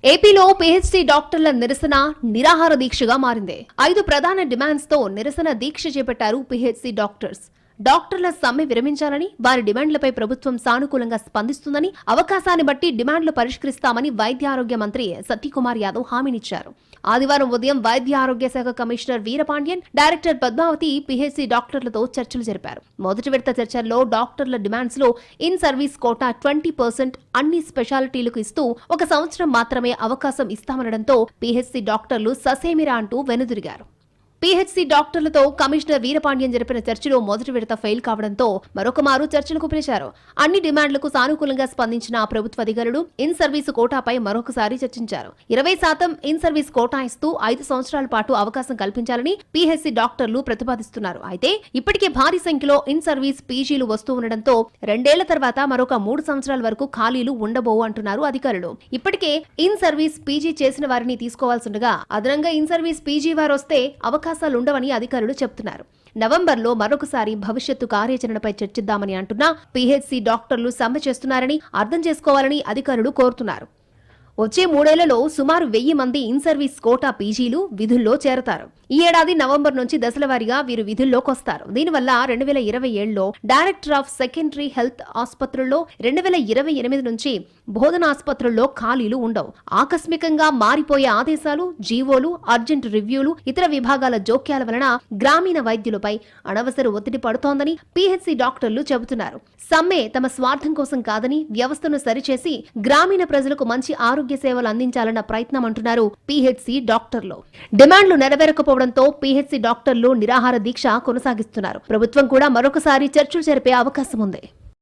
ఏపీలో పీహెచ్డీ డాక్టర్ల నిరసన నిరాహార దీక్షగా మారింది. 5 ప్రధాన డిమాండ్స్ తో నిరసన దీక్ష చేపట్టారు పీహెచ్డీ డాక్టర్స్. డాక్టర్ల సమ్మె విరమించాలని, వారి డిమాండ్లపై ప్రభుత్వం సానుకూలంగా స్పందిస్తుందని, అవకాశాన్ని బట్టి డిమాండ్లు పరిష్కరిస్తామని వైద్య ఆరోగ్య మంత్రి సత్యకుమార్ యాదవ్ హామీనిచ్చారు. ఆదివారం ఉదయం వైద్య ఆరోగ్య శాఖ commissioner Veerapandian, director Padmavathi PHD డాక్టర్లతో చర్చలు జరిపారు. మొదటి విడత చర్చల్లో డాక్టర్ల డిమాండ్స్ లో ఇన్ సర్వీస్ కోటా 20% అన్ని స్పెషాలిటీలకు ఇస్తూ 1 సంవత్సరం మాత్రమే అవకాశం ఇస్తామనడంతో పీహెచ్డీ డాక్టర్లు ససేమిరా అంటూ వెనుదిరిగారు. పీహెచ్డీ డాక్టర్లతో కమిషనర్ వీరపాండ్యన్ జరిపిన చర్చలో మొదటి విడత ఫెయిల్ కావడంతో మరొక మారు చర్చలకు పిలిచారు. అన్ని డిమాండ్లకు సానుకూలంగా స్పందించిన ప్రభుత్వ అధికారులు ఇన్ సర్వీసు కోటాపై మరొకసారి చర్చించారు. 20% ఇన్ సర్వీస్ కోటా ఇస్తూ 5 సంవత్సరాల పాటు అవకాశం కల్పించాలని పీహెచ్డీ డాక్టర్లు ప్రతిపాదిస్తున్నారు. అయితే ఇప్పటికే భారీ సంఖ్యలో ఇన్ సర్వీస్ పీజీలు వస్తూ ఉండడంతో 2 ఏళ్ల తర్వాత మరొక 3 సంవత్సరాల వరకు ఖాళీలు ఉండబోవు అంటున్నారు అధికారులు. ఇప్పటికే ఇన్ సర్వీస్ పీజీ చేసిన వారిని తీసుకోవాల్సిండగా అదనంగా ఇన్ సర్వీస్ పీజీ వారు వస్తే అవకాశాలుండవని అధికారులు చెబుతున్నారు. నవంబర్లో మరొకసారి భవిష్యత్తు కార్యాచరణపై చర్చిద్దామని అంటున్నా పీహెచ్డీ డాక్టర్లు సమ్మె చేస్తున్నారని అర్థం చేసుకోవాలని అధికారులు కోరుతున్నారు. వచ్చే 3 ఏళ్లలో సుమారు 1000 మంది ఇన్ సర్వీస్ కోటా పీజీలు విధుల్లో చేరతారు. ఈ ఏడాది నవంబర్ నుంచి దశలవారీగా వీరు విధుల్లోకి వస్తారు. దీనివల్ల 2027లో డైరెక్టర్ ఆఫ్ సెకండరీ హెల్త్ ఆసుపత్రుల్లో, 2028 నుంచి బోధన ఆసుపత్రుల్లో ఖాళీలు ఉండవు. ఆకస్మికంగా మారిపోయే ఆదేశాలు, జీవోలు, అర్జెంట్ రివ్యూలు, ఇతర విభాగాల జోక్యాల వలన గ్రామీణ వైద్యులపై అనవసర ఒత్తిడి పడుతోందని పీహెచ్డీ డాక్టర్లు చెబుతున్నారు. సమ్మె తమ స్వార్థం కోసం కాదని, వ్యవస్థను సరిచేసి గ్రామీణ ప్రజలకు మంచి ఆరోగ్య సేవలు అందించాలన్న ప్రయత్నం అంటున్నారు పీహెచ్డీ డాక్టర్లు. డిమాండ్లు నెరవేరకపోవడంతో పీహెచ్డీ డాక్టర్లు నిరాహార దీక్ష కొనసాగిస్తున్నారు. ప్రభుత్వం కూడా మరొకసారి చర్చలు జరిపే అవకాశం ఉంది.